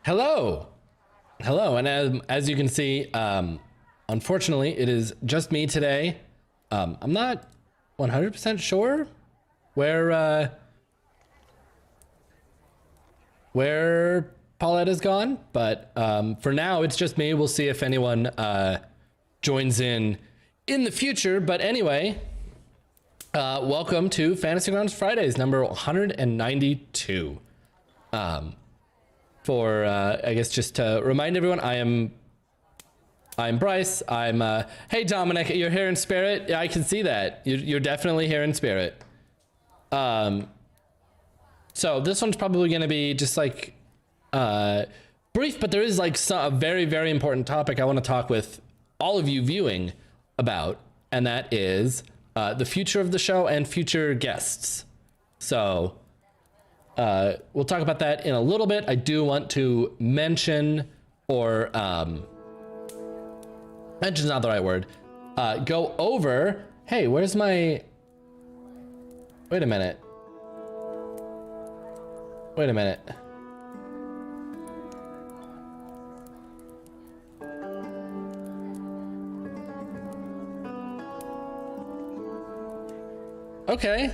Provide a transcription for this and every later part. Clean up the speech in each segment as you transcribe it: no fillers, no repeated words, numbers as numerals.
Hello. Hello. And as you can see, unfortunately, it is just me today. I'm not 100% sure where Paulette is gone, but for now, it's just me. We'll see if anyone joins in the future. But anyway, welcome to Fantasy Grounds Fridays, number 192. I guess just to remind everyone, I'm Bryce. Hey Dominic, you're here in spirit. Yeah, I can see that. You're definitely here in spirit. So this one's probably going to be just like brief, but there is like a very, very important topic I want to talk with all of you viewing about, and that is the future of the show and future guests. So we'll talk about that in a little bit. I do want to mention, or mention's not the right word, go over, hey, where's my, wait a minute. Okay.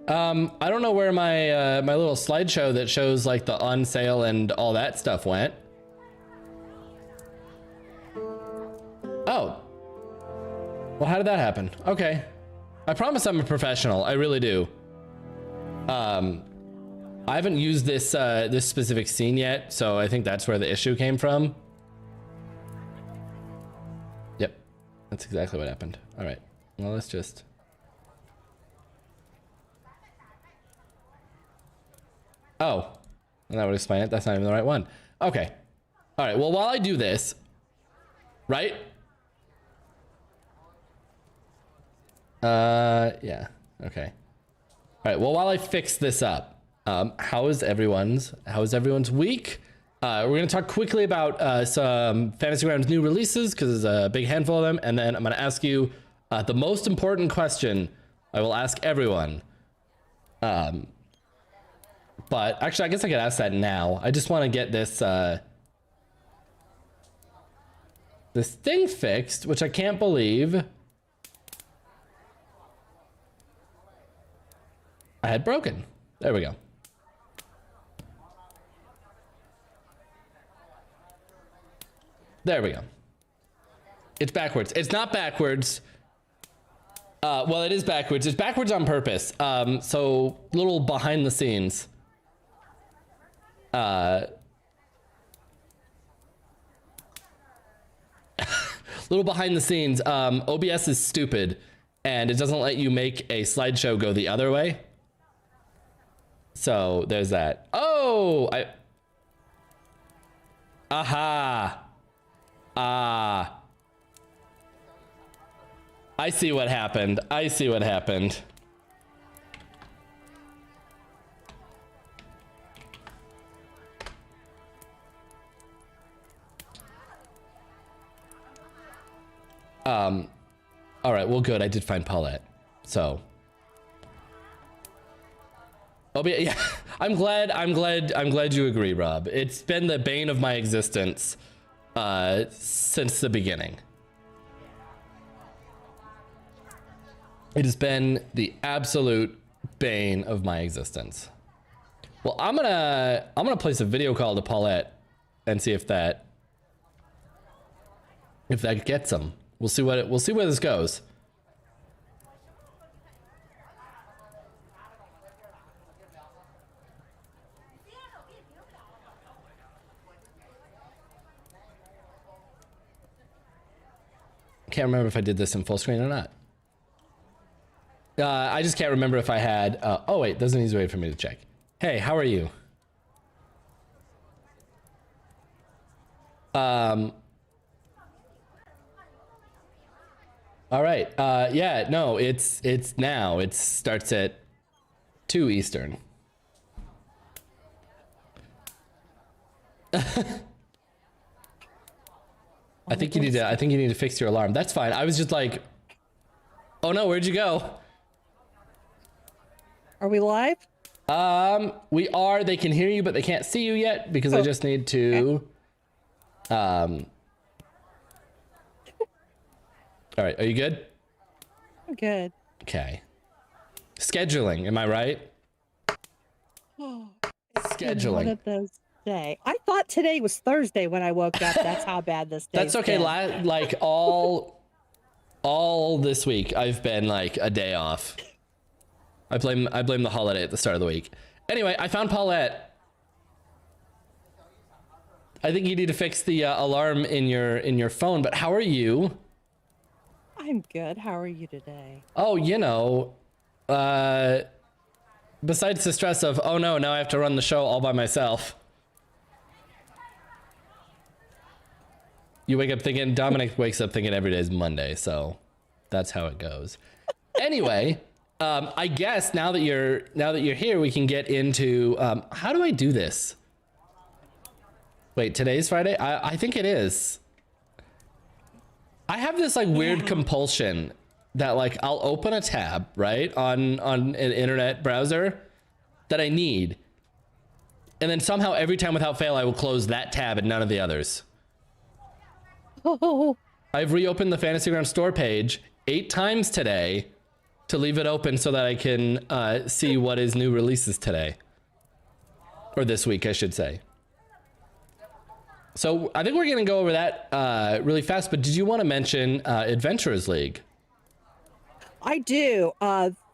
I don't know where my my little slideshow that shows like the on sale and all that stuff went. Oh. Well, how did that happen? Okay. I promise I'm a professional. I really do. I haven't used this this specific scene yet, so I think that's where the issue came from. Yep. That's exactly what happened. All right. Well, let's just Oh, and that would explain it. That's not even the right one. Okay. All right. Well, while I do this, right? Yeah. Okay. All right. Well, while I fix this up, how is everyone's week? We're gonna talk quickly about some Fantasy Grounds new releases because there's a big handful of them, and then I'm gonna ask you the most important question I will ask everyone. But actually, I guess I could ask that now. I just want to get this this thing fixed, which I can't believe I had broken. There we go. There we go. It's backwards. It's not backwards. Well, it is backwards. It's backwards on purpose. So little behind the scenes. Little behind the scenes, OBS is stupid and it doesn't let you make a slideshow go the other way. So there's that. Oh, aha. I see what happened. All right, well, good. I did find Paulette. So. Oh, yeah. I'm glad you agree, Rob. It's been the bane of my existence, since the beginning. It has been the absolute bane of my existence. Well, I'm gonna place a video call to Paulette and see if that gets him. We'll see where this goes. Can't remember if I did this in full screen or not. I just can't remember if I had. Oh wait, there's an easy way for me to check. Hey, how are you? All right. Yeah, no, it's now. It starts at 2 Eastern. I think you need to fix your alarm. That's fine. I was just like, oh no, where'd you go? Are we live? We are. They can hear you, but they can't see you yet because I just need to. All right. Are you good? I'm good. Okay. Scheduling. Am I right? Scheduling. One of those days. I thought today was Thursday when I woke up. That's how bad this day. That's okay. Like all this week, I've been like a day off. I blame the holiday at the start of the week. Anyway, I found Paulette. I think you need to fix the alarm in your phone. But how are you? I'm good. How are you today? Oh, besides the stress of, oh no, now I have to run the show all by myself. You wake up thinking, Dominic wakes up thinking every day is Monday, so that's how it goes. Anyway, I guess now that you're here, we can get into how do I do this? Wait, today's Friday? I think it is. I have this like weird compulsion that like I'll open a tab, right, on an internet browser that I need, and then somehow every time without fail I will close that tab and none of the others. Oh. I've reopened the Fantasy Ground store page 8 times today to leave it open so that I can see what is new releases today. Or this week, I should say. So I think we're going to go over that really fast, but did you want to mention Adventurers League? I do.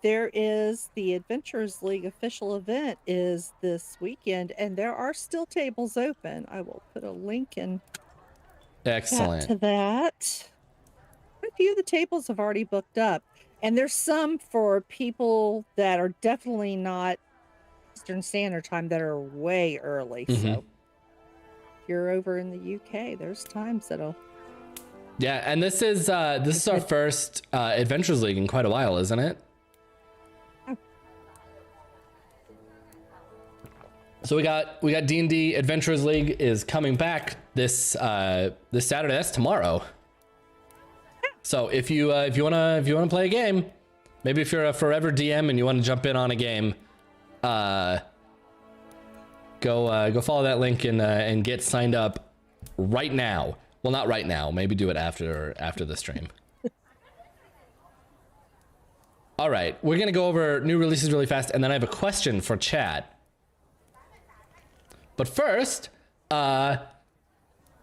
There is the Adventurers League official event is this weekend, and there are still tables open. I will put a link in Excellent. to that. A few of the tables have already booked up, and there's some for people that are definitely not Eastern Standard Time that are way early. So if you're over in the UK, there's times that'll. Yeah, and this is our first Adventures League in quite a while, isn't it? Oh. So we got D&D Adventurers League is coming back this Saturday. That's tomorrow. So if you wanna play a game, maybe if you're a forever DM and you want to jump in on a game, go follow that link and get signed up right now. Well, not right now. Maybe do it after the stream. All right, we're gonna go over new releases really fast, and then I have a question for chat. But first, and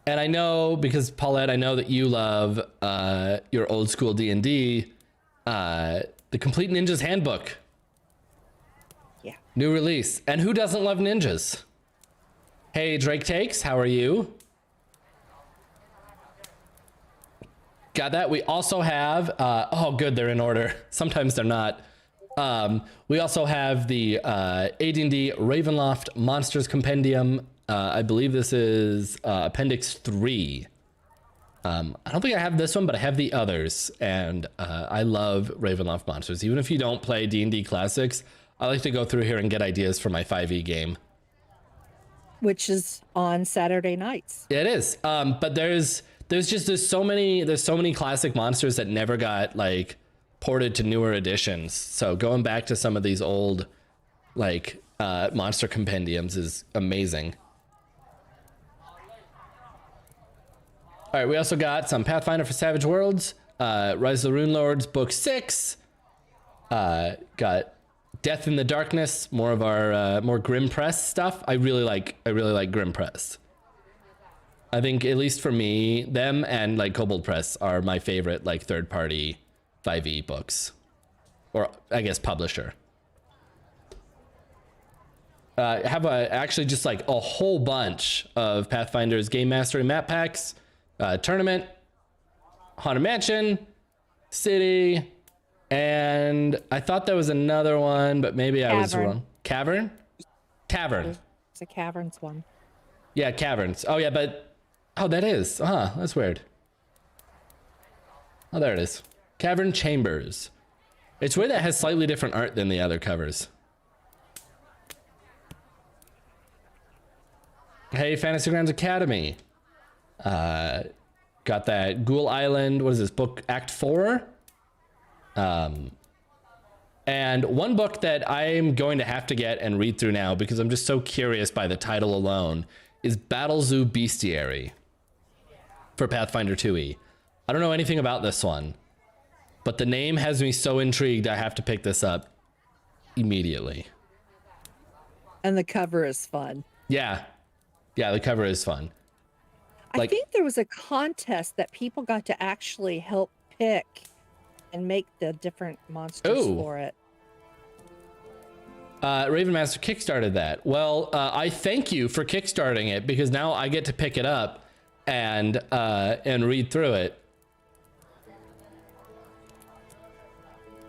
I know because Paulette, I know that you love your old school D&D, the Complete Ninjas Handbook. Yeah. New release, and who doesn't love ninjas? Hey, Drake Takes, how are you? Got that. We also have, oh good, they're in order. Sometimes they're not. We also have the AD&D Ravenloft Monsters Compendium. I believe this is Appendix 3. I don't think I have this one, but I have the others. And I love Ravenloft Monsters. Even if you don't play D&D Classics, I like to go through here and get ideas for my 5e game. Which is on Saturday nights. Yeah, it is. But there's so many classic monsters that never got like ported to newer editions. So going back to some of these old like monster compendiums is amazing. All right, we also got some Pathfinder for Savage Worlds, Rise of the Rune Lords Book 6. Got Death in the Darkness, more of our more Grim Press stuff. I really like Grim Press. I think, at least for me, them and like Kobold Press are my favorite like third-party 5e books, or I guess publisher. I have actually just like a whole bunch of Pathfinder's Game Mastery map packs, Tournament, Haunted Mansion, City, and I thought there was another one, but maybe I was wrong. Cavern? Cavern. It's a Caverns one. Yeah, Caverns. Oh yeah, but oh, that is. That's weird. Oh, there it is. Cavern Chambers. It's weird that it has slightly different art than the other covers. Hey, Fantasy Grounds Academy. Got that Ghoul Island. What is this book? Act 4. And one book that I'm going to have to get and read through now because I'm just so curious by the title alone is Battle Zoo Bestiary for Pathfinder 2e. I don't know anything about this one, but the name has me so intrigued I have to pick this up immediately. And the cover is fun. Yeah. Yeah, the cover is fun. I think there was a contest that people got to actually help pick and make the different monsters for it. Ravenmaster kickstarted that. Well, I thank you for kickstarting it because now I get to pick it up and read through it.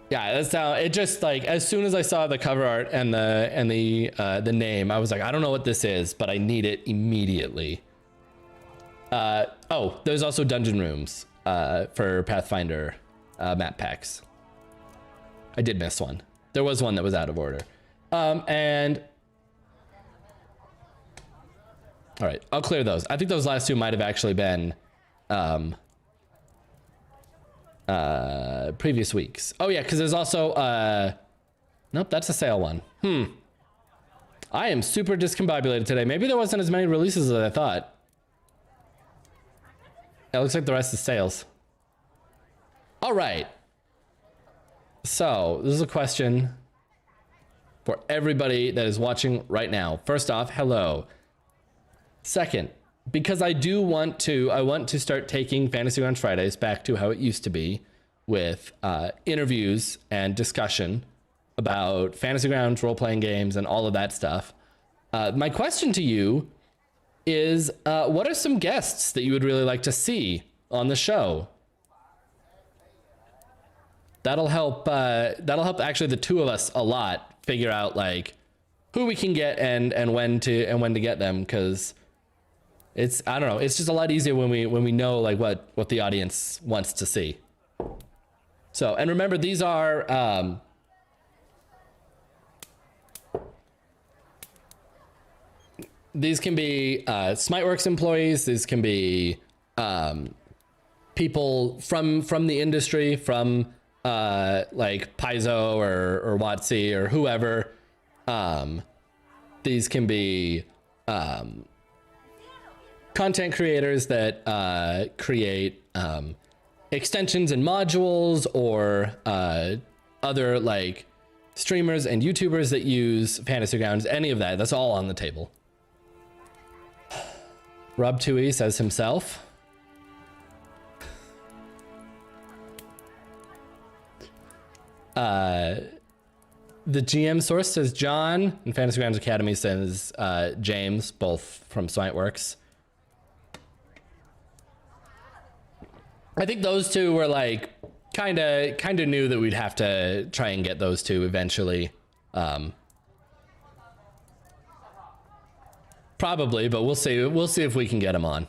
Yeah, that's how it just like as soon as I saw the cover art and the name, I was like, I don't know what this is, but I need it immediately. Oh, there's also dungeon rooms for Pathfinder map packs. I did miss one. There was one that was out of order. And all right, I'll clear those. I think those last two might have actually been previous weeks. Oh yeah, because there's also nope, that's a sale one. I am super discombobulated today. Maybe there wasn't as many releases as I thought. It looks like the rest is sales. All right. So this is a question for everybody that is watching right now. First off, hello. Second, because I want to start taking Fantasy Grounds Fridays back to how it used to be with interviews and discussion about Fantasy Grounds, role-playing games, and all of that stuff. My question to you is, what are some guests that you would really like to see on the show? That'll help actually the two of us a lot figure out like who we can get and when to get them, because it's, I don't know, it's just a lot easier when we know like what the audience wants to see. So, and remember, these are these can be Smiteworks employees. These can be people from the industry, from like Paizo or WotC or whoever. These can be content creators that create extensions and modules, or other like streamers and YouTubers that use Fantasy Grounds. Any of that, that's all on the table. Rob 2E says himself. The GM source says John, and Fantasy Grounds Academy says James, both from Smiteworks. I think those two were like kind of knew that we'd have to try and get those two eventually. Probably, but we'll see. We'll see if we can get them on.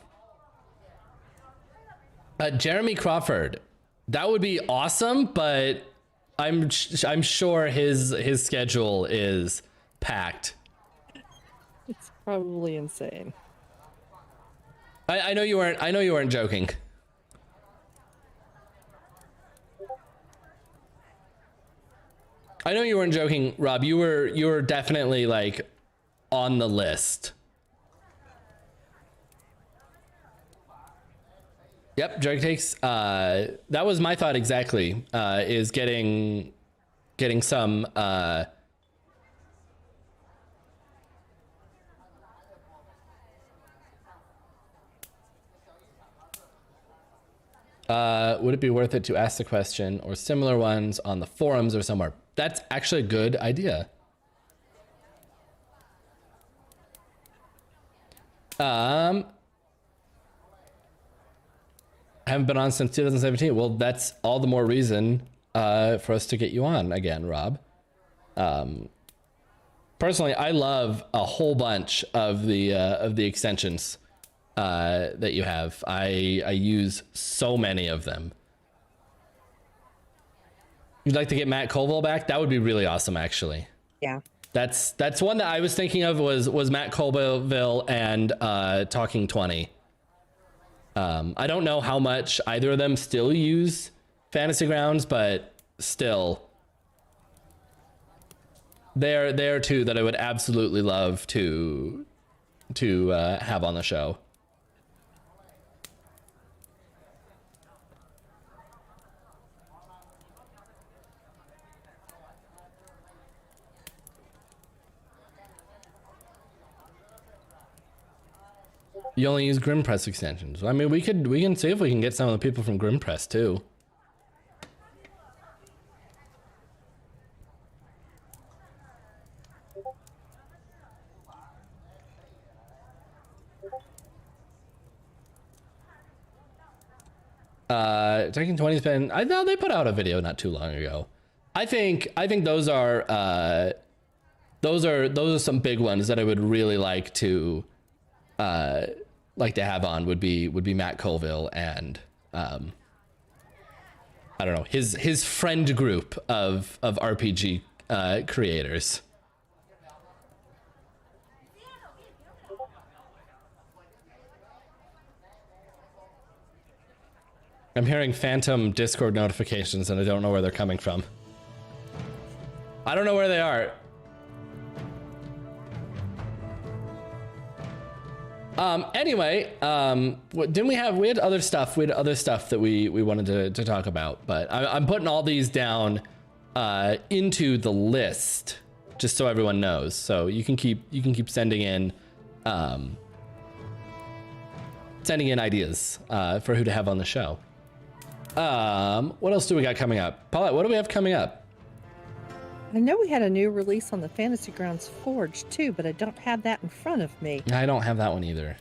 Jeremy Crawford, that would be awesome, but I'm sure his schedule is packed. It's probably insane. I know you weren't joking. I know you weren't joking, Rob. You were definitely like on the list. Yep, Drake takes. That was my thought exactly. Is getting some. Would it be worth it to ask the question or similar ones on the forums or somewhere? That's actually a good idea. I haven't been on since 2017. Well, that's all the more reason for us to get you on again, Rob. Personally, I love a whole bunch of the extensions that you have. I use so many of them. You'd like to get Matt Colville back? That would be really awesome, actually. Yeah. That's one that I was thinking of was Matt Colville and Talking 20. I don't know how much either of them still use Fantasy Grounds, but still, they're two that I would absolutely love to have on the show. You only use GrimPress extensions. I mean, we can see if we can get some of the people from GrimPress too. Taking 20's been. I know they put out a video not too long ago. I think those are some big ones that I would really like to have on. Would be Matt Colville and I don't know, his friend group of RPG creators. I'm hearing phantom Discord notifications and I don't know where they're coming from. I don't know where they are. Anyway, didn't we had other stuff? We had other stuff that we wanted to talk about, but I'm putting all these down into the list just so everyone knows. So you can keep sending in ideas for who to have on the show. What else do we got coming up? Paulette, what do we have coming up? I know we had a new release on the Fantasy Grounds Forge too, but I don't have that in front of me. I don't have that one either.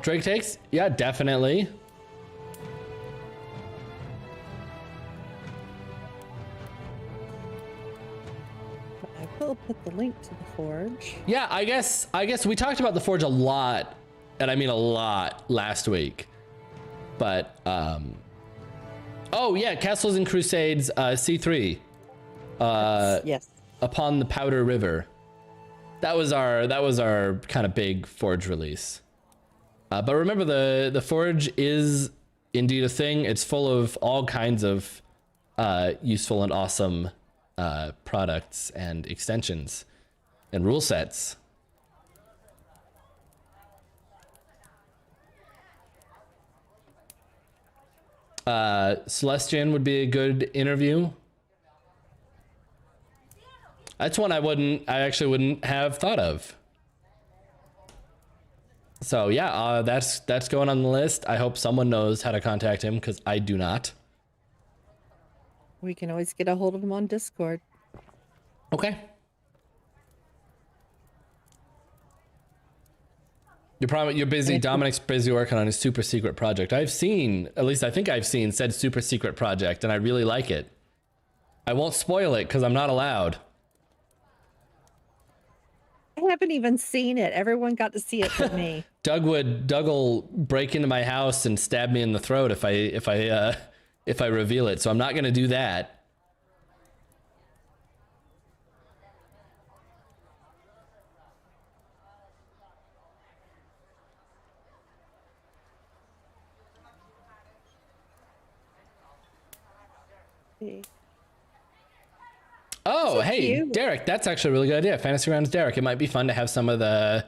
Drake takes? Yeah, definitely. I will put the link to the Forge. Yeah, I guess we talked about the Forge a lot, and I mean a lot, last week. But oh yeah, Castles and Crusades C3. Yes. Upon the Powder River. That was our kind of big Forge release. But remember, the Forge is indeed a thing. It's full of all kinds of useful and awesome products and extensions and rule sets. Celestian would be a good interview. That's one I actually wouldn't have thought of. So yeah, that's going on the list. I hope someone knows how to contact him, because I do not. We can always get a hold of him on Discord. Okay. You're busy. Dominic's busy working on his super secret project. I think I've seen said super secret project, and I really like it. I won't spoil it because I'm not allowed. I haven't even seen it. Everyone got to see it but me. Doug will break into my house and stab me in the throat if I reveal it. So I'm not going to do that. Oh, so hey, cute. Derek, that's actually a really good idea. Fantasy Grounds Derek. It might be fun to have some of the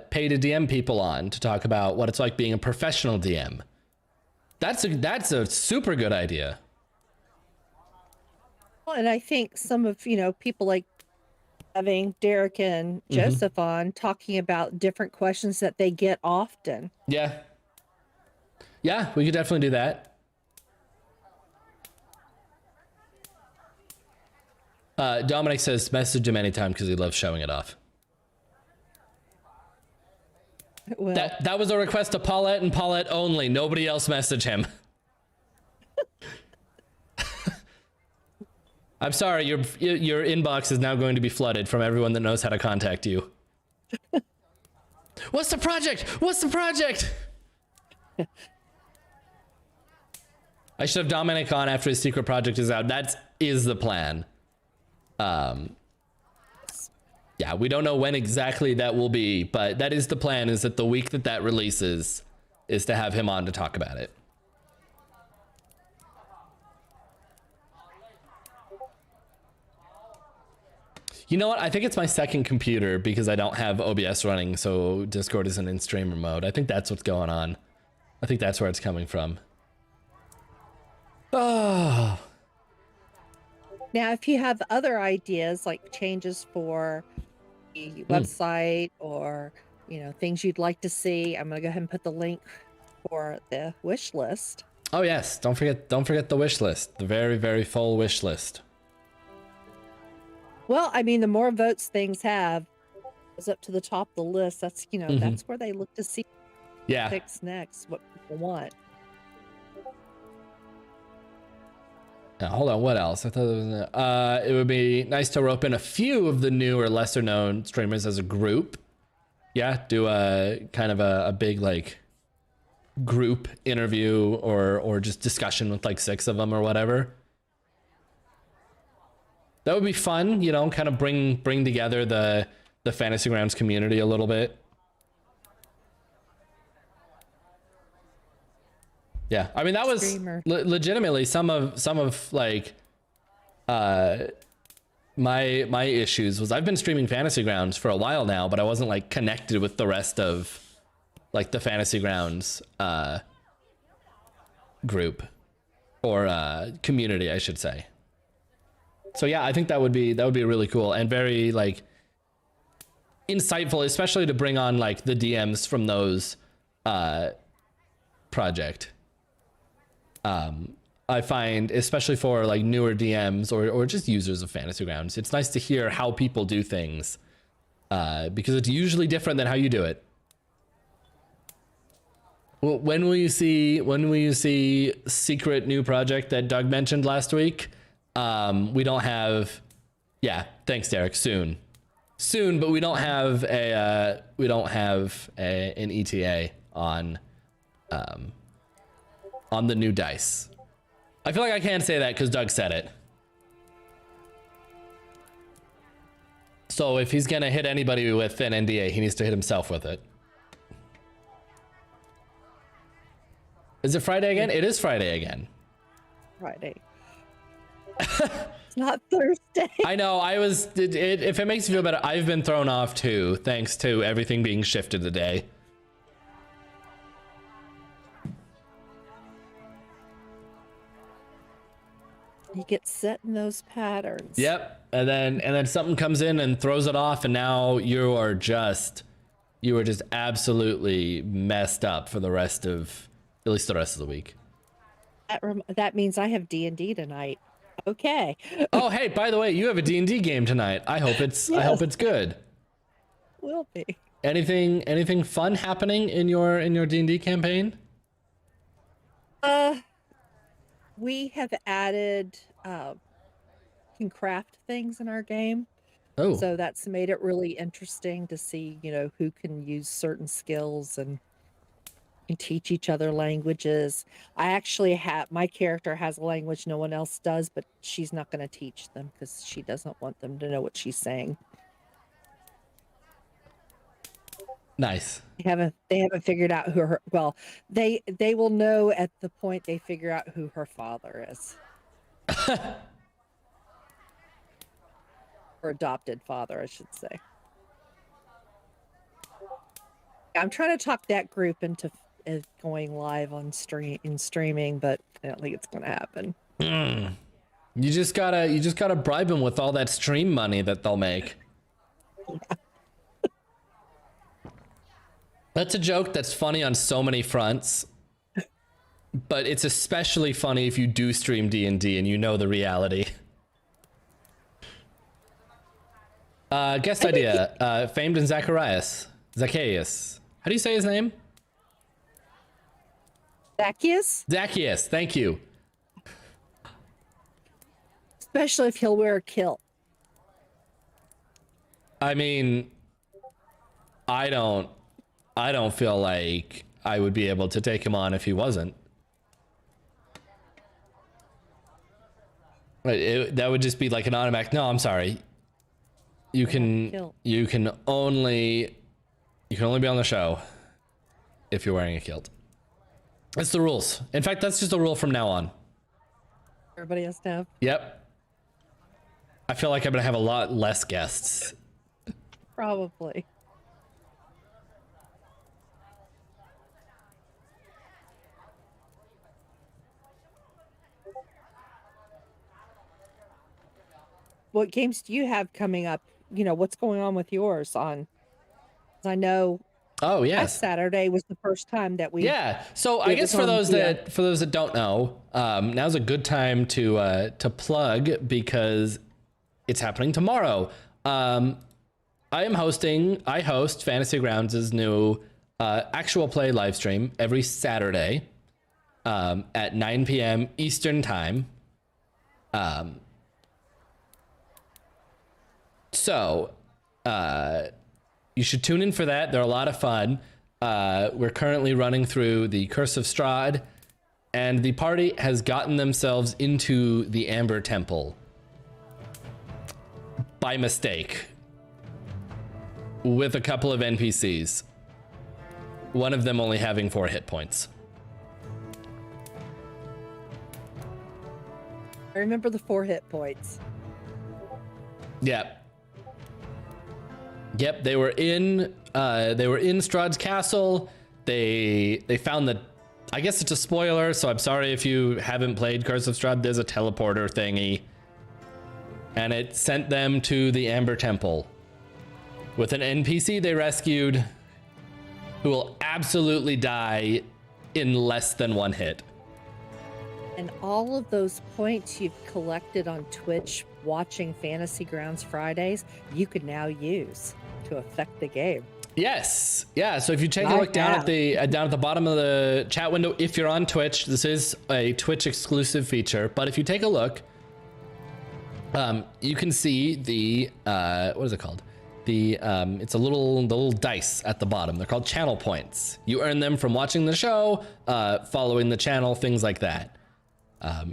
pay to DM people on to talk about what it's like being a professional DM. That's a super good idea. Well, and I think some of, people like having Derek and Joseph on talking about different questions that they get often. Yeah. Yeah, we could definitely do that. Dominic says message him anytime because he loves showing it off. Well, that was a request to Paulette and Paulette only. Nobody else message him. I'm sorry, your inbox is now going to be flooded from everyone that knows how to contact you. What's the project? What's the project? I should have Dominic on after his secret project is out. That is the plan. Yeah, we don't know when exactly that will be, but that is the plan, is that the week that releases is to have him on to talk about it. You know what? I think it's my second computer because I don't have OBS running, so Discord isn't in streamer mode. I think that's what's going on. I think that's where it's coming from. Oh. Now, if you have other ideas like changes for the website or, you know, things you'd like to see, I'm going to go ahead and put the link for the wish list. Oh yes, don't forget the wish list. The very, very full wish list. Well, I mean, the more votes things have, goes up to the top of the list. That's, you know, that's where they look to see Yeah. fix next, what people want. Now, hold on, what else? I thought it would be nice to rope in a few of the new or lesser known streamers as a group. Yeah, do a kind of a big like group interview or just discussion with like 6 of them or whatever. That would be fun, you know, kind of bring together the Fantasy Grounds community a little bit. Yeah, I mean that was legitimately some of like my issues was I've been streaming Fantasy Grounds for a while now, but I wasn't like connected with the rest of like the Fantasy Grounds group or community, I should say. So yeah, I think that would be really cool and very like insightful, especially to bring on like the DMs from those project. I find, especially for like newer DMs or just users of Fantasy Grounds, it's nice to hear how people do things because it's usually different than how you do it. Well, when will you see secret new project that Doug mentioned last week? We don't have. Yeah, thanks, Derek. Soon, but we don't have an ETA on the new dice. I feel like I can't say that because Doug said it. So if he's gonna hit anybody with an NDA, he needs to hit himself with it. Is it Friday again? It is Friday again. Friday. It's not Thursday. I know. If it makes you feel better, I've been thrown off too, thanks to everything being shifted today. You get set in those patterns. Yep. And then something comes in and throws it off, and now you are just absolutely messed up for at least the rest of the week. That means I have D&D tonight. Okay. Oh, hey, by the way, you have a D&D game tonight. I hope it's good. Will be. Anything fun happening in your D&D campaign? We have added can craft things in our game. Oh. So that's made it really interesting to see, you know, who can use certain skills and teach each other languages. I actually my character has a language no one else does, but she's not going to teach them because she doesn't want them to know what she's saying. Nice. They haven't figured out who they will know at the point they figure out who her father is. Her adopted father, I should say. I'm trying to talk that group into going live on streaming, but I don't think it's going to happen. You just gotta bribe them with all that stream money that they'll make. Yeah. That's a joke that's funny on so many fronts, but it's especially funny if you do stream D&D and you know the reality. Guest idea, famed in Zacchaeus. How do you say his name? Zacchaeus, thank you. Especially if he'll wear a kilt. I mean, I don't feel like I would be able to take him on if he wasn't. That would just be like an automatic. No, I'm sorry. You can only be on the show if you're wearing a kilt. That's the rules. In fact, that's just a rule from now on. Everybody has to have. Yep. I feel like I'm gonna have a lot less guests. Probably. What games do you have coming up? You know, what's going on with yours on? 'Cause I know Oh last yes. Saturday was the first time that Yeah. So I it guess was on the, for those that don't know, now's a good time to plug because it's happening tomorrow. I host Fantasy Grounds' new actual play live stream every Saturday at 9 p.m. Eastern time. So you should tune in for that. They're a lot of fun. We're currently running through the Curse of Strahd, and the party has gotten themselves into the Amber Temple by mistake with a couple of NPCs. One of them only having 4 hit points. I remember the 4 hit points. Yep. Yep, they were in Strahd's castle. They found the, I guess it's a spoiler, so I'm sorry if you haven't played Curse of Strahd. There's a teleporter thingy, and it sent them to the Amber Temple with an NPC they rescued who will absolutely die in less than 1 hit. And all of those points you've collected on Twitch watching Fantasy Grounds Fridays, you could now use to affect the game. Yes. Yeah. So if you take a look down at the bottom of the chat window, if you're on Twitch, this is a Twitch exclusive feature. But if you take a look, you can see the what is it called? It's the little dice at the bottom. They're called channel points. You earn them from watching the show, following the channel, things like that.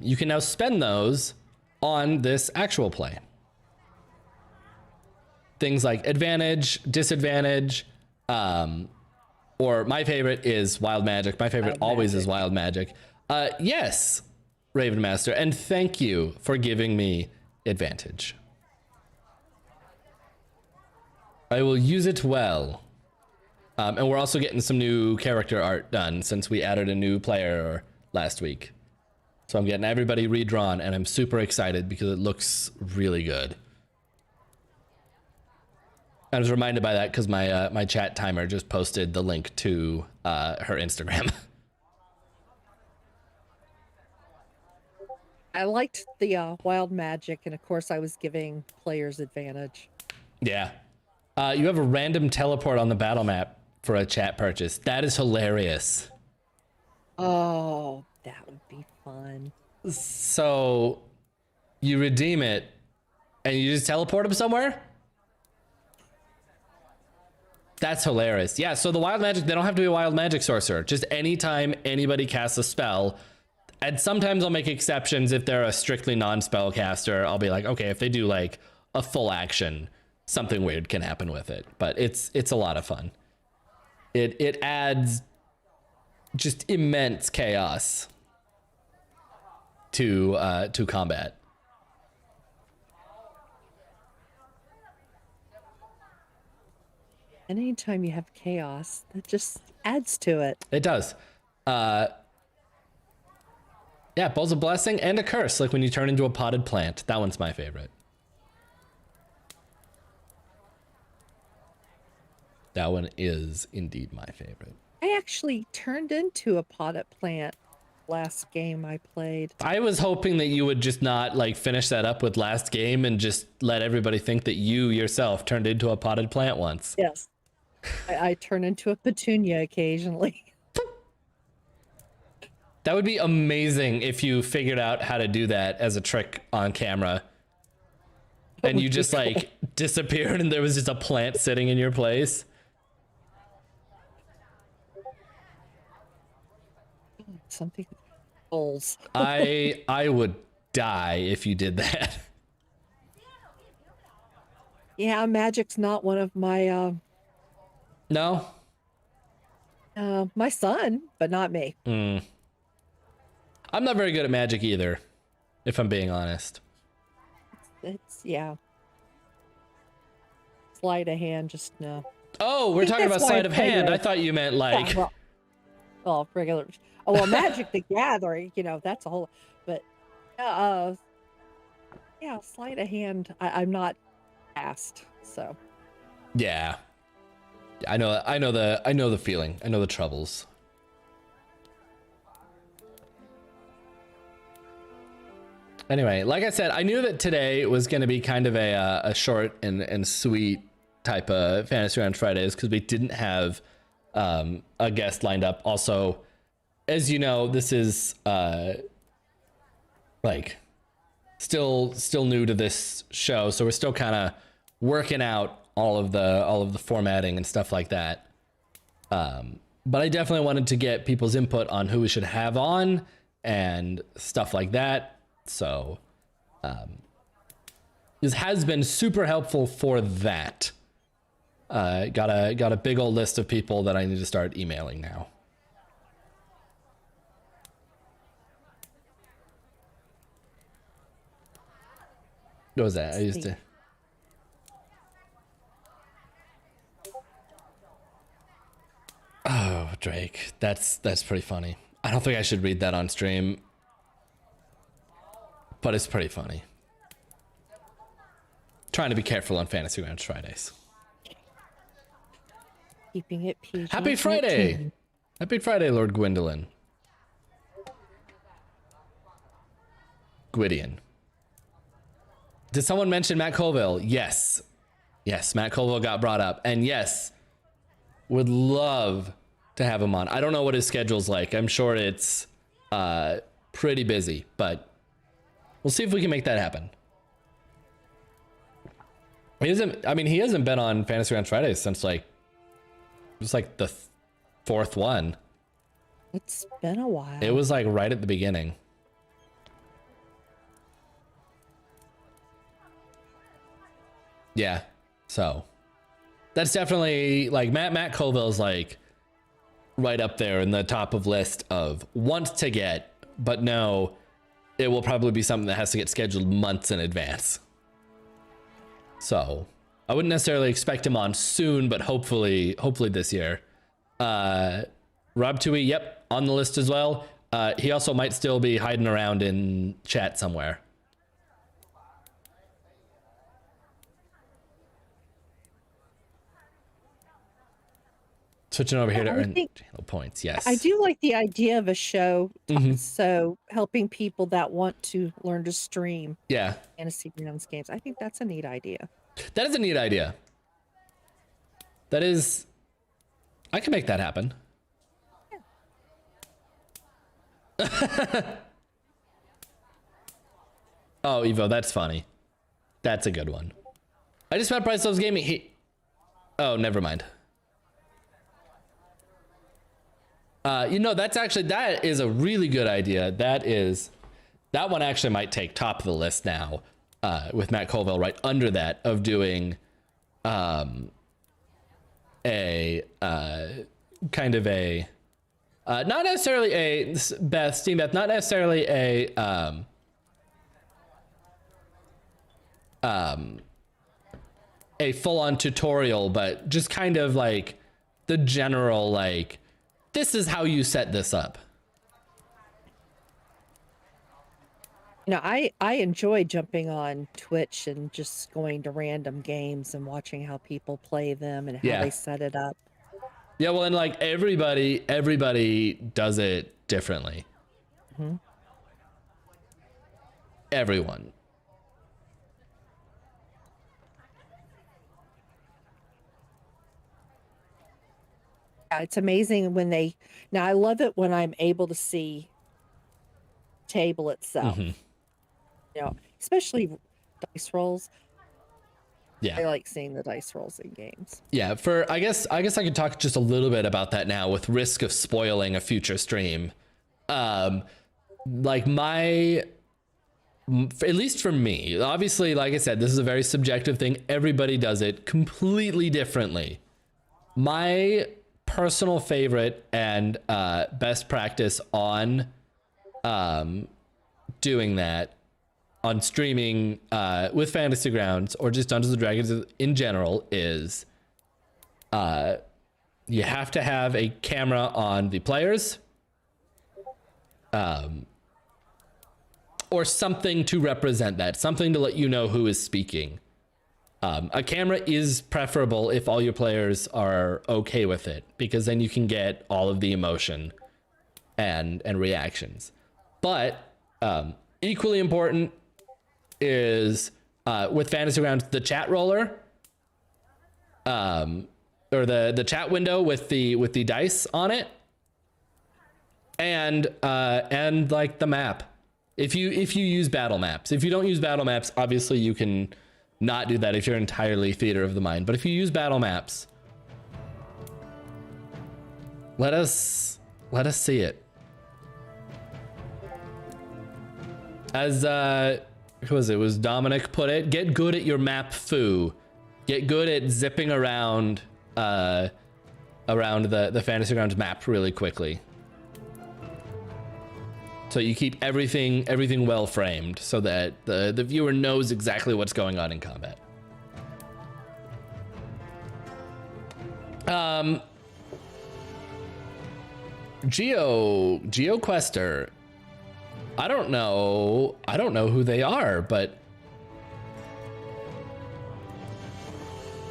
You can now spend those on this actual play. Things like advantage, disadvantage, or my favorite is wild magic. My favorite always is wild magic. Yes, Raven Master, and thank you for giving me advantage. I will use it well. And we're also getting some new character art done since we added a new player last week. So I'm getting everybody redrawn, and I'm super excited because it looks really good. I was reminded by that because my chat timer just posted the link to her Instagram. I liked the wild magic, and of course I was giving players advantage. Yeah. You have a random teleport on the battle map for a chat purchase. That is hilarious. Oh, that would be fun. So you redeem it and you just teleport him somewhere? That's hilarious. Yeah, so the wild magic, they don't have to be a wild magic sorcerer. Just anytime anybody casts a spell, and sometimes I'll make exceptions if they're a strictly non-spell caster. I'll be like, okay, if they do like a full action, something weird can happen with it. But it's a lot of fun. It adds just immense chaos to combat. Anytime you have chaos, that just adds to it. It does. Yeah, both a blessing and a curse, like when you turn into a potted plant. That one's my favorite. That one is indeed my favorite. I actually turned into a potted plant last game I played. I was hoping that you would just not like finish that up with last game and just let everybody think that you yourself turned into a potted plant once. Yes. I turn into a petunia occasionally. That would be amazing if you figured out how to do that as a trick on camera. And you just like disappeared and there was just a plant sitting in your place. Something holes. I would die if you did that. Yeah, magic's not one of my No? my son, but not me. I'm not very good at magic either, if I'm being honest. It's yeah. Sleight of hand, just no. Oh, I we're think talking that's about why sleight it's of hand. I regular. thought you meant Yeah, like. well, regular. Oh, well, Magic the Gathering, that's a whole. But yeah, sleight of hand. I'm not asked, so Yeah, I know the feeling. I know the troubles. Anyway, like I said, I knew that today was going to be kind of a short and sweet type of Fantasy Round Fridays because we didn't have a guest lined up. Also, as you know, this is like still new to this show, so we're still kind of working out all of the formatting and stuff like that. But I definitely wanted to get people's input on who we should have on and stuff like that. So this has been super helpful for that. Got a big old list of people that I need to start emailing now. What was that? I used to. Oh, Drake. That's pretty funny. I don't think I should read that on stream, but it's pretty funny. Trying to be careful on Fantasy Round Fridays. keeping it PG. Happy Friday! Happy Friday, Lord Gwendolyn. Gwydion. Did someone mention Matt Colville? Yes. Yes, Matt Colville got brought up. And yes, would love to have him on. I don't know what his schedule's like. I'm sure it's pretty busy, but we'll see if we can make that happen. He hasn't been on Fantasy Round Fridays since it was like the fourth one. It's been a while. It was like right at the beginning. Yeah, so that's definitely like Matt Colville's like right up there in the top of list of want to get, but no, it will probably be something that has to get scheduled months in advance. So I wouldn't necessarily expect him on soon, but hopefully this year. Rob Tui, yep, on the list as well. He also might still be hiding around in chat somewhere. Switching over here to earn channel points. Yes. I do like the idea of a show. So helping people that want to learn to stream Fantasy Grounds games. I think that's a neat idea. That is a neat idea. That is, I can make that happen. Yeah. Oh, Evo, that's funny. That's a good one. I just met Bryce Loves Gaming. Oh, never mind. That is a really good idea. That one actually might take top of the list now, with Matt Colville right under that of doing a kind of a not necessarily a Steam Beth, not necessarily a full-on tutorial, but just kind of like the general like, this is how you set this up. I enjoy jumping on Twitch and just going to random games and watching how people play them and how they set it up. Yeah, well, and like everybody does it differently. Mm-hmm. Everyone. Yeah, it's amazing when now I love it when I'm able to see table itself. Especially dice rolls. Yeah, I like seeing the dice rolls in games. Yeah, I guess I could talk just a little bit about that now with risk of spoiling a future stream. Like at least for me, obviously, like I said, this is a very subjective thing. Everybody does it completely differently. My personal favorite and best practice on doing that on streaming with Fantasy Grounds or just Dungeons and Dragons in general is you have to have a camera on the players, or something to represent that, something to let you know who is speaking. A camera is preferable if all your players are okay with it, because then you can get all of the emotion and reactions. But equally important is with Fantasy Grounds, the chat roller, or the chat window with the dice on it, and like the map. If you use battle maps, if you don't use battle maps, obviously you can not do that if you're entirely theater of the mind. But if you use battle maps, let us see it. As who was it? Was Dominic put it? Get good at your map foo. Get good at zipping around around the Fantasy Grounds map really quickly. So you keep everything well framed so that the viewer knows exactly what's going on in combat. GeoQuester. I don't know who they are, but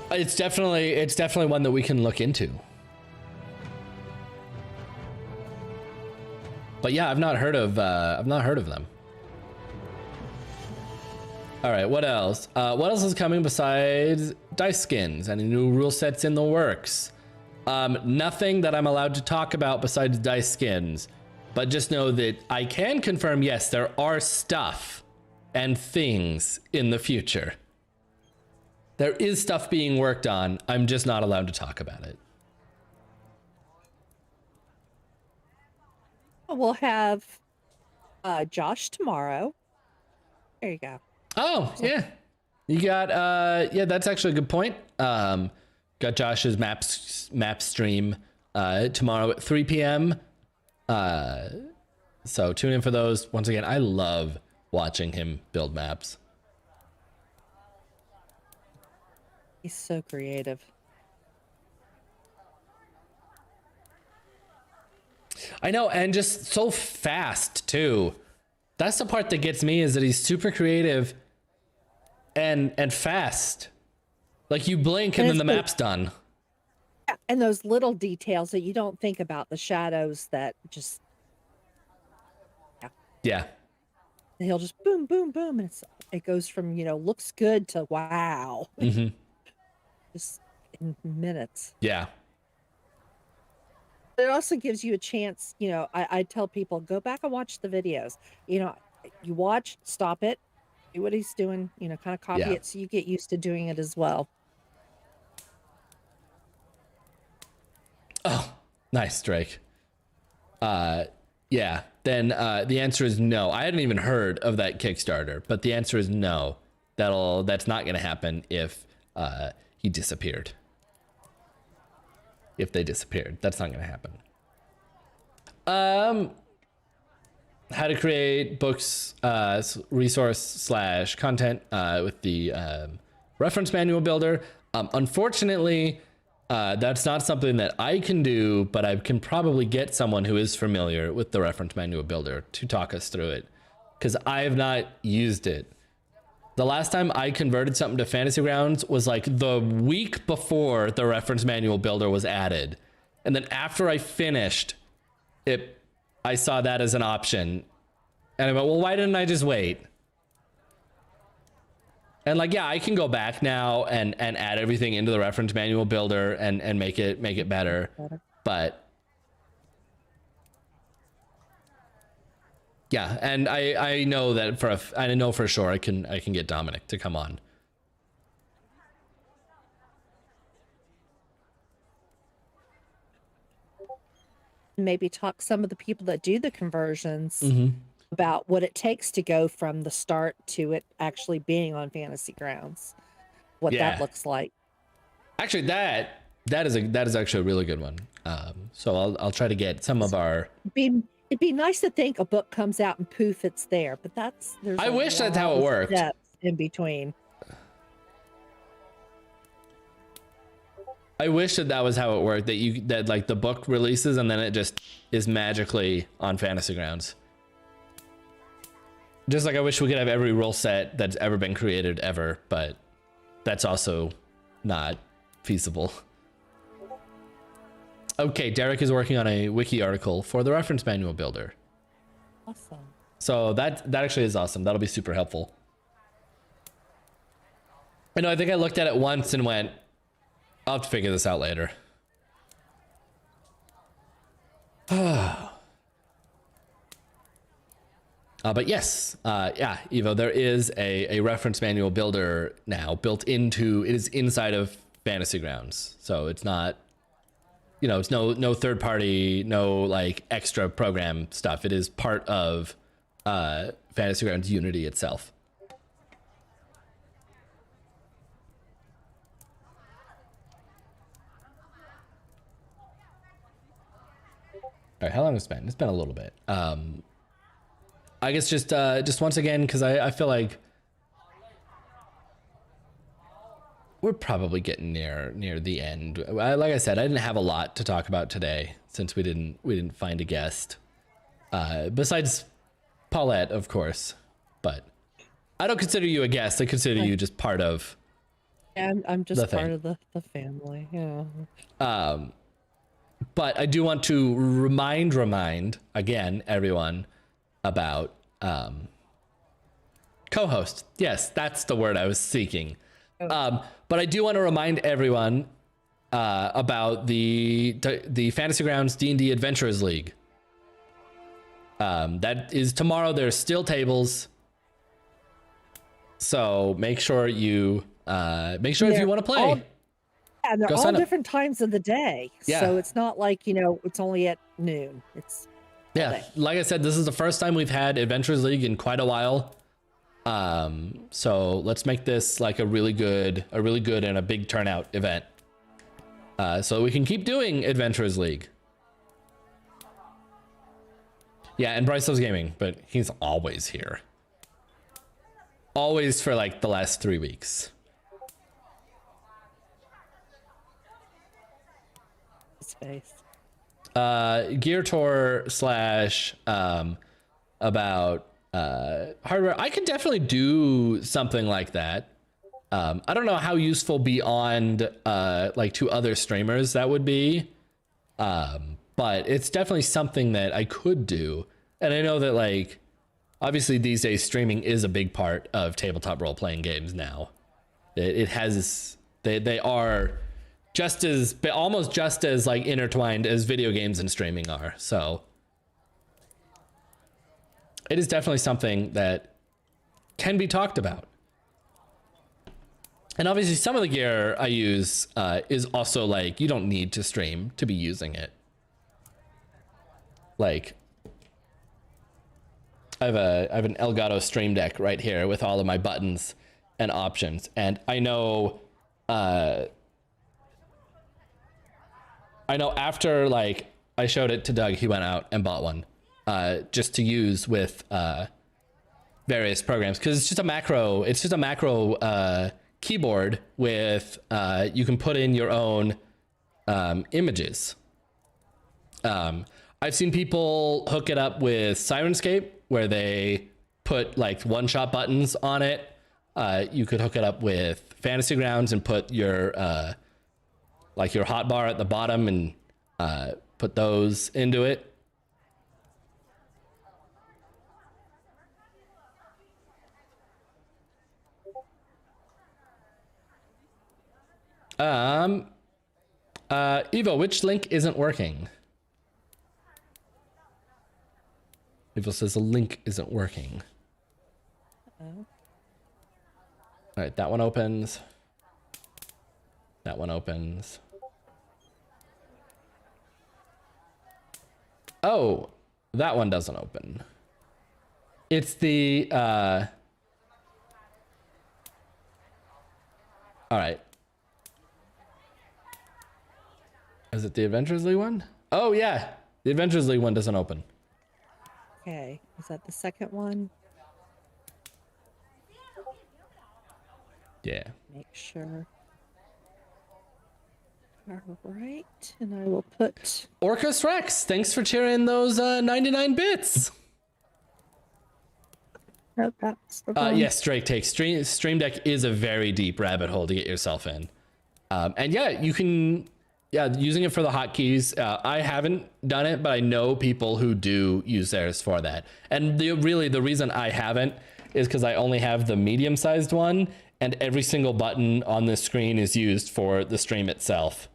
it's definitely one that we can look into. But yeah, I've not heard of them. All right, what else? What else is coming besides dice skins? Any new rule sets in the works? Nothing that I'm allowed to talk about besides dice skins. But just know that I can confirm, yes, there are stuff and things in the future. There is stuff being worked on. I'm just not allowed to talk about it. We'll have Josh tomorrow. There you go. Oh, yeah. You got, yeah, that's actually a good point. Got Josh's map stream tomorrow at 3 p.m. So tune in for those. Once again, I love watching him build maps. He's so creative. I know, and just so fast too. That's the part that gets me, is that he's super creative and fast. Like you blink and then the map's done. Yeah, and those little details that you don't think about, the shadows that just Yeah. he'll just boom, boom, boom, and it goes from, looks good to wow. Mm-hmm. Just in minutes. Yeah. It also gives you a chance, I tell people, go back and watch the videos. You watch, stop it, do what he's doing, kind of copy it so you get used to doing it as well. Oh, nice, Drake. Yeah, then the answer is no. I hadn't even heard of that Kickstarter, but the answer is no. That's not going to happen if he disappeared. If they disappeared, that's not going to happen. How to create books, resource / content with the reference manual builder. Unfortunately, that's not something that I can do, but I can probably get someone who is familiar with the reference manual builder to talk us through it, because I have not used it. The last time I converted something to Fantasy Grounds was like the week before the reference manual builder was added. And then after I finished it, I saw that as an option. And I went, well, why didn't I just wait? And like, yeah, I can go back now and add everything into the reference manual builder and make it better. But yeah, and I know that I know for sure I can get Dominic to come on. Maybe talk some of the people that do the conversions about what it takes to go from the start to it actually being on Fantasy Grounds, what that looks like. Actually, that is actually a really good one. So I'll try to get some of our It'd be nice to think a book comes out and poof, it's there, but there's I a wish that's lot how it of worked. steps in between. I wish that was how it worked, that like the book releases and then it just is magically on Fantasy Grounds. Just like I wish we could have every rule set that's ever been created ever, but that's also not feasible. Okay, Derek is working on a wiki article for the reference manual builder. Awesome. So that actually is awesome. That'll be super helpful. I know, I think I looked at it once and went, I'll have to figure this out later. But yes, yeah, Evo, there is a reference manual builder now built into, it is inside of Fantasy Grounds. So it's not, you know, it's no third party, no like extra program stuff. It is part of Fantasy Grounds Unity itself. All right, how long has it been? It's been a little bit. I guess just once again, because I feel like we're probably getting near the end. Like I said, I didn't have a lot to talk about today since we didn't find a guest. Besides Paulette, of course, but I don't consider you a guest. I consider you just part of. Yeah, I'm just part of the family. Yeah. But I do want to remind again, everyone, about co-host. Yes, that's the word I was seeking. But I do want to remind everyone about the Fantasy Grounds D&D Adventurers League. That is tomorrow. There's still tables, so make sure you if you want to play. And they're all different times of the day. Yeah. So it's not like, you know, it's only at noon. It's like I said, this is the first time we've had Adventurers League in quite a while. So let's make this like a really good and a big turnout event. So we can keep doing Adventurers League. Yeah, and Bryce loves gaming, but he's always here. Always for like the last 3 weeks. Space. Gear Tour / about hardware. I could definitely do something like that. I don't know how useful beyond like to other streamers that would be, but it's definitely something that I could do. And I know that like obviously these days streaming is a big part of tabletop role-playing games now. It has they are almost just as like intertwined as video games and streaming are. So it is definitely something that can be talked about. And obviously some of the gear I use is also like, you don't need to stream to be using it. Like I have an Elgato Stream Deck right here with all of my buttons and options. And I know after like I showed it to Doug, he went out and bought one just to use with various programs, because it's just a macro keyboard with you can put in your own images. I've seen people hook it up with Sirenscape where they put like one-shot buttons on it. You could hook it up with Fantasy Grounds and put your like your hotbar at the bottom and put those into it. Evo, which link isn't working? Evo says the link isn't working. All right, that one opens. That one opens. Oh, that one doesn't open. It's the all right. Is it the Adventures League one? Oh yeah, the Adventures League one doesn't open. Okay, is that the second one? Yeah. Make sure. All right, and I will put Orcus Rex, thanks for cheering those 99 bits. oh, that's the wrong. Yes, Drake takes Stream Deck is a very deep rabbit hole to get yourself in. And yeah, you can, using it for the hotkeys. I haven't done it, but I know people who do use theirs for that. And the reason I haven't is because I only have the medium-sized one, and every single button on this screen is used for the stream itself.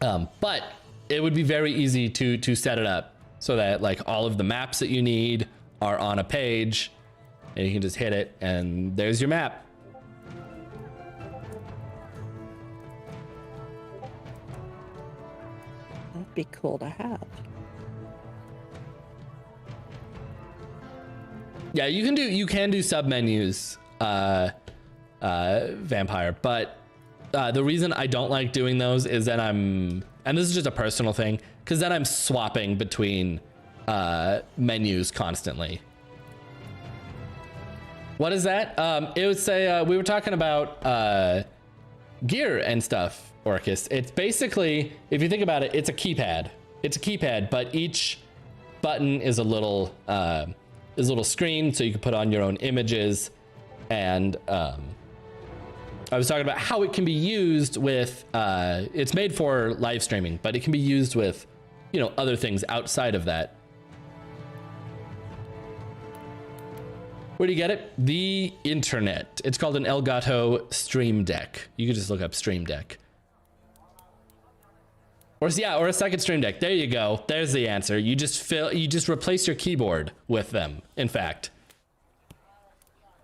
But it would be very easy to set it up so that like all of the maps that you need are on a page, and you can just hit it, and there's your map. That'd be cool to have. Yeah, you can do sub menus, Vampire, but the reason I don't like doing those is that and this is just a personal thing, because then I'm swapping between menus constantly. What is that? It would say we were talking about gear and stuff, Orcus. It's basically, if you think about it, it's a keypad. It's a keypad, but each button is a little screen, so you can put on your own images. And I was talking about how it can be used with, it's made for live streaming, but it can be used with, other things outside of that. Where do you get it? The internet. It's called an Elgato Stream Deck. You can just look up Stream Deck. Or a second Stream Deck. There you go. There's the answer. You just replace your keyboard with them. In fact,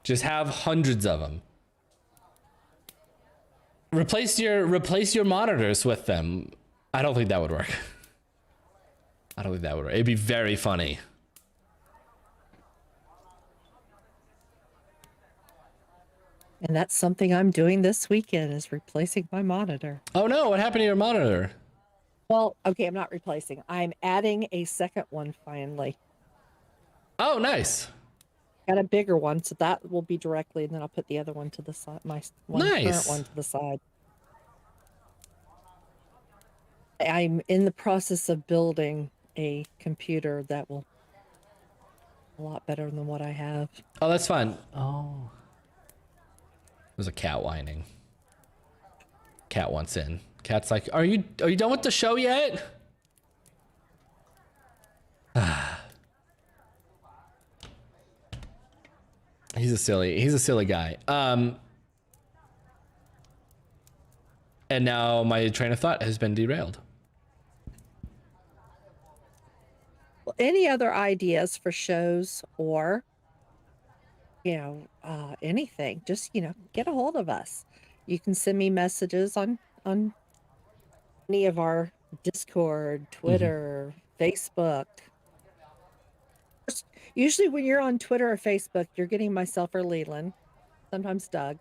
just have hundreds of them. Replace your monitors with them. I don't think that would work. It'd be very funny. And that's something I'm doing this weekend, is replacing my monitor. Oh no, what happened to your monitor? Well, okay, I'm not replacing. I'm adding a second one finally. Oh, nice. Got a bigger one, so that will be directly, and then I'll put the other one to the side, current one to the side. I'm in the process of building a computer that will be a lot better than what I have. Oh, that's fun. Oh. There's a cat whining. Cat wants in. Cat's like, are you done with the show yet? He's a silly guy. And now my train of thought has been derailed. Well, any other ideas for shows or, anything, just, get a hold of us. You can send me messages on any of our Discord, Twitter, Facebook. Usually when you're on Twitter or Facebook, you're getting myself or Leland, sometimes Doug.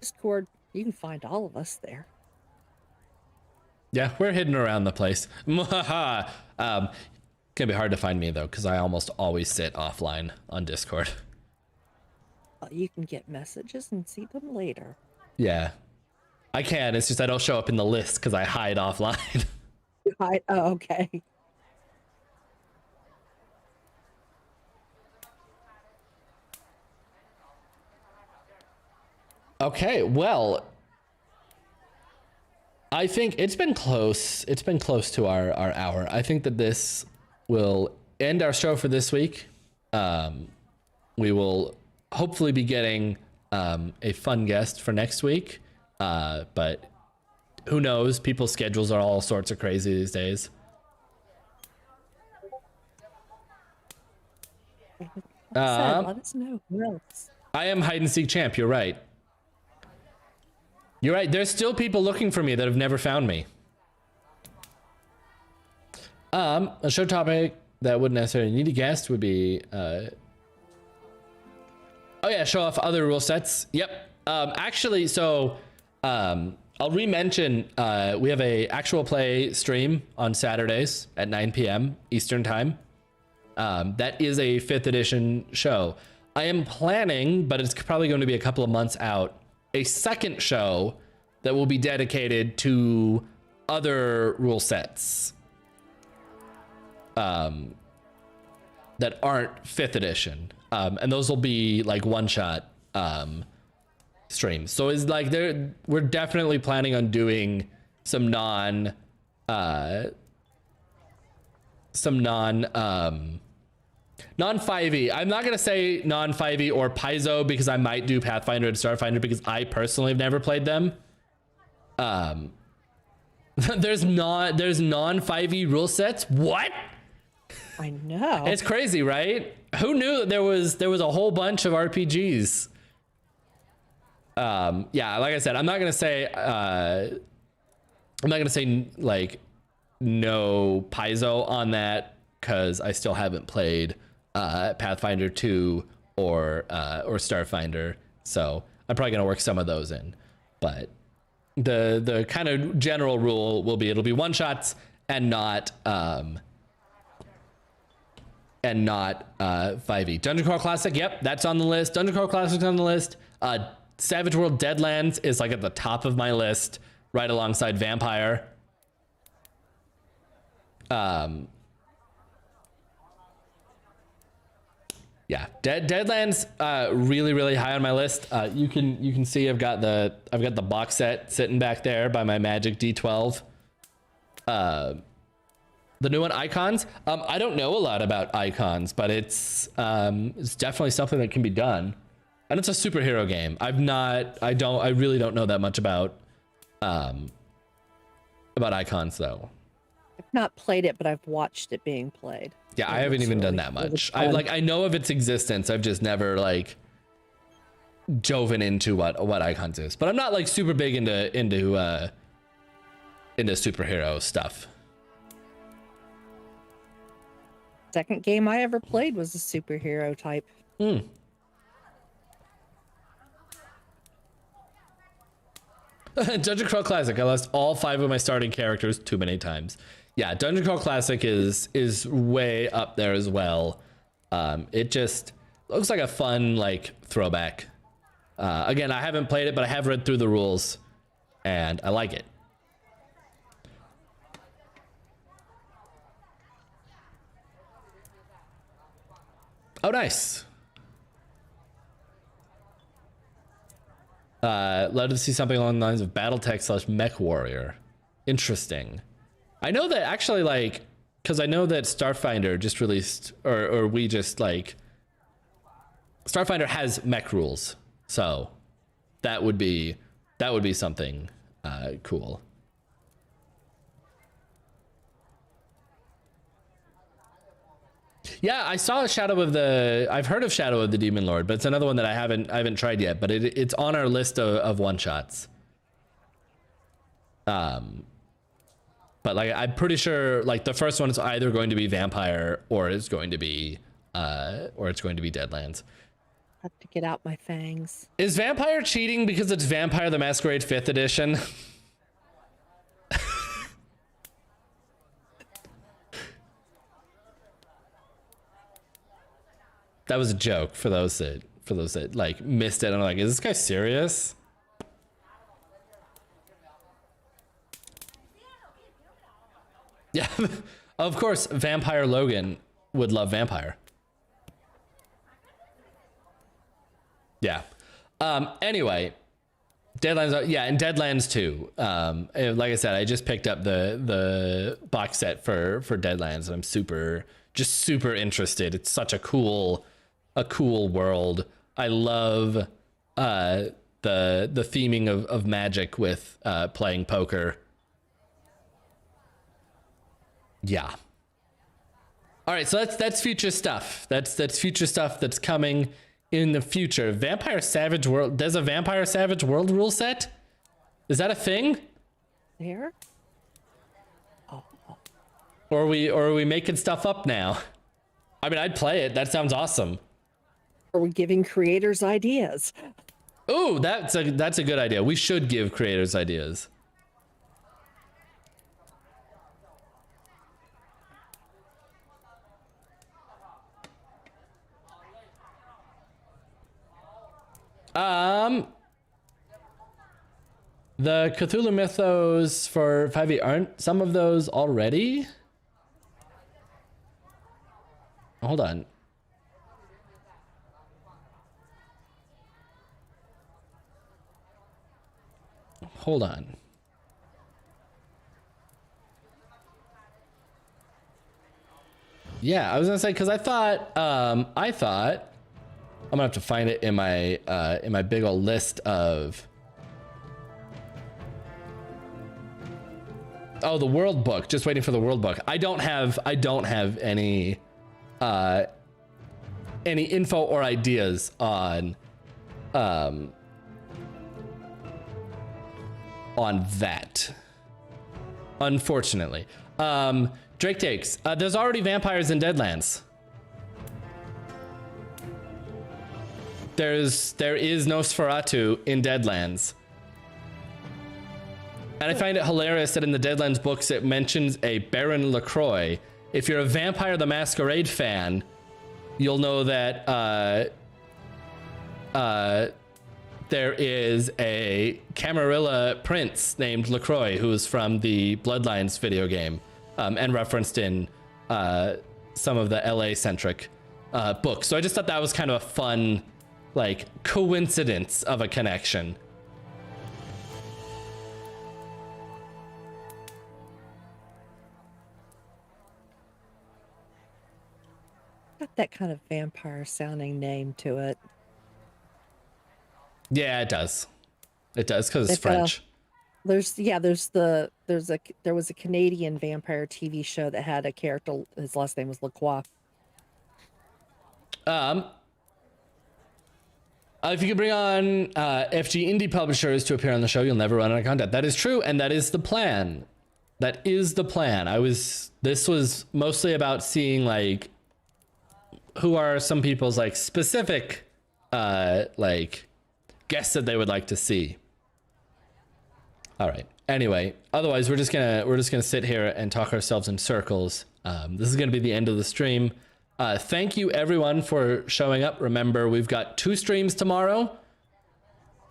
Discord, you can find all of us there. Yeah, we're hidden around the place. Gonna be hard to find me though, because I almost always sit offline on Discord. You can get messages and see them later. Yeah, I can. It's just I don't show up in the list because I hide offline. Oh, okay. Okay, well, I think it's been close. It's been close to our hour. I think that this will end our show for this week. We will hopefully be getting a fun guest for next week. But who knows? People's schedules are all sorts of crazy these days. Let us know who else. I am hide and seek champ. You're right. You're right. There's still people looking for me that have never found me. A show topic that wouldn't necessarily need a guest would be, oh yeah, show off other rule sets. Yep. Actually, so, I'll re-mention we have a actual play stream on Saturdays at 9 p.m. Eastern time. That is a 5th edition show. I am planning, but it's probably going to be a couple of months out, a second show that will be dedicated to other rule sets that aren't 5th edition. And those will be like one-shot streams. So it's like we're definitely planning on doing some non 5e. I'm not gonna say non 5e or Paizo because I might do Pathfinder and Starfinder because I personally have never played them. There's non 5e rule sets. What? I know. It's crazy, right? Who knew that there was a whole bunch of RPGs? Yeah, like I said, I'm not gonna say like no Paizo on that because I still haven't played Pathfinder 2 or Starfinder, so I'm probably gonna work some of those in. But the kind of general rule will be it'll be one shots and not 5e. Dungeon Crawl Classic, yep, that's on the list. Dungeon Crawl Classic's on the list. Savage World Deadlands is like at the top of my list, right alongside Vampire. Yeah, Deadlands really, really high on my list. You can see I've got the box set sitting back there by my Magic D12. The new one, Icons. I don't know a lot about Icons, but it's definitely something that can be done. And it's a superhero game. I really don't know that much about Icons though. I've not played it, but I've watched it being played. Yeah, I haven't even done that much. I know of its existence. I've just never like joven into what Icons is. But I'm not like super big into superhero stuff. Second game I ever played was a superhero type. Dungeon Crawl Classic. I lost all 5 of my starting characters too many times. Yeah, Dungeon Crawl Classic is way up there as well. It just looks like a fun like throwback. Again, I haven't played it, but I have read through the rules, and I like it. Oh, nice. Love to see something along the lines of Battletech / Mech Warrior. Interesting. I know that actually, like, because I know that Starfinder just released, or we just like, Starfinder has mech rules, so that would be something cool. Yeah, I saw I've heard of Shadow of the Demon Lord, but it's another one that I haven't tried yet, but it's on our list of one shots. But like I'm pretty sure like the first one is either going to be Vampire or it's going to be Deadlands. I have to get out my fangs. Is Vampire cheating because it's Vampire the Masquerade 5th edition? That was a joke for those that like missed it. And I'm like, is this guy serious? Yeah, of course, Vampire Logan would love Vampire. Yeah. Anyway, Deadlands, yeah, and Deadlands 2. Like I said, I just picked up the box set for Deadlands, and I'm super interested. It's such a cool world. I love the theming of magic with playing poker. Yeah. All right, so that's future stuff. That's future stuff that's coming in the future. Vampire Savage World. There's a Vampire Savage World rule set? Is that a thing? There? Or are we making stuff up now? I mean, I'd play it. That sounds awesome. Are we giving creators ideas? Ooh, that's a good idea. We should give creators ideas. The Cthulhu mythos for 5e aren't some of those already? Hold on. Hold on. Yeah, I was gonna say, because I thought I'm gonna have to find it in my big old list of. Oh, the world book. Just waiting for the world book. I don't have any info or ideas on that, unfortunately. Drake takes. There's already vampires in Deadlands. There is Nosferatu in Deadlands. And I find it hilarious that in the Deadlands books it mentions a Baron LaCroix. If you're a Vampire the Masquerade fan, you'll know that there is a Camarilla prince named LaCroix who's from the Bloodlines video game, and referenced in some of the LA-centric books. So I just thought that was kind of a fun, like, coincidence of a connection. Got that kind of vampire sounding name to it. Yeah, it does. It does, because it's French. There was a Canadian vampire TV show that had a character, his last name was Lacroix. If you could bring on FG indie publishers to appear on the show, you'll never run out of content. That is true, and that is the plan. That is the plan. This was mostly about seeing, like, who are some people's, like, specific like guests that they would like to see. All right. Anyway, otherwise we're just gonna sit here and talk ourselves in circles. This is gonna be the end of the stream. Thank you everyone for showing up. Remember, we've got 2 streams tomorrow.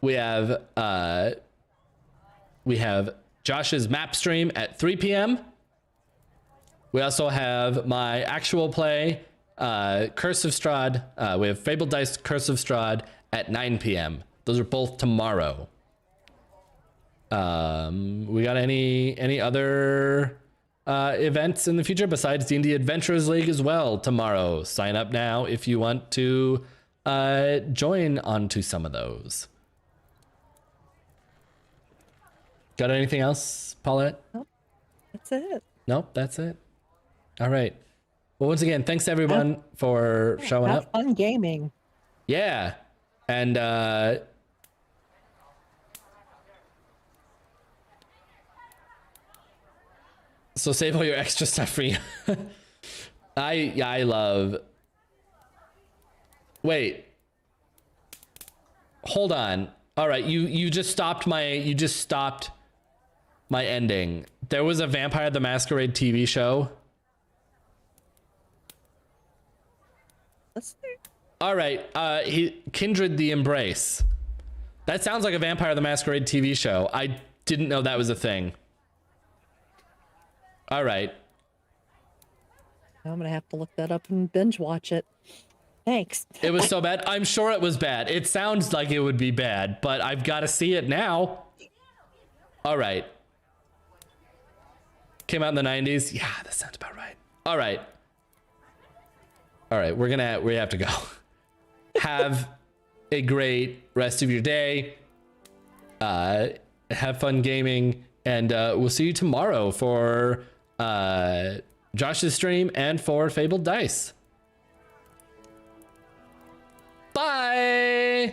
We have Josh's map stream at 3 p.m. We also have my actual play, Curse of Strahd. We have Fabled Dice Curse of Strahd at 9 p.m. Those are both tomorrow. We got any other events in the future besides D&D Adventurers League as well tomorrow? Sign up now if you want to join onto some of those. Got anything else, Paulette? Nope, that's it. Nope, that's it. All right. Well, once again, thanks everyone for showing up. Fun gaming. Yeah. And so save all your extra stuff for you. I love. Wait. Hold on. All right, you just stopped my ending. There was a Vampire the Masquerade TV show. Let's see. All right, Kindred the Embrace. That sounds like a Vampire the Masquerade TV show. I didn't know that was a thing. All right. I'm gonna have to look that up and binge watch it. Thanks. It was so bad. I'm sure it was bad. It sounds like it would be bad, but I've got to see it now. All right. Came out in the 90s. Yeah, that sounds about right. All right. All right, we have to go. Have a great rest of your day. Have fun gaming, and we'll see you tomorrow for Josh's stream and for Fabled Dice. Bye.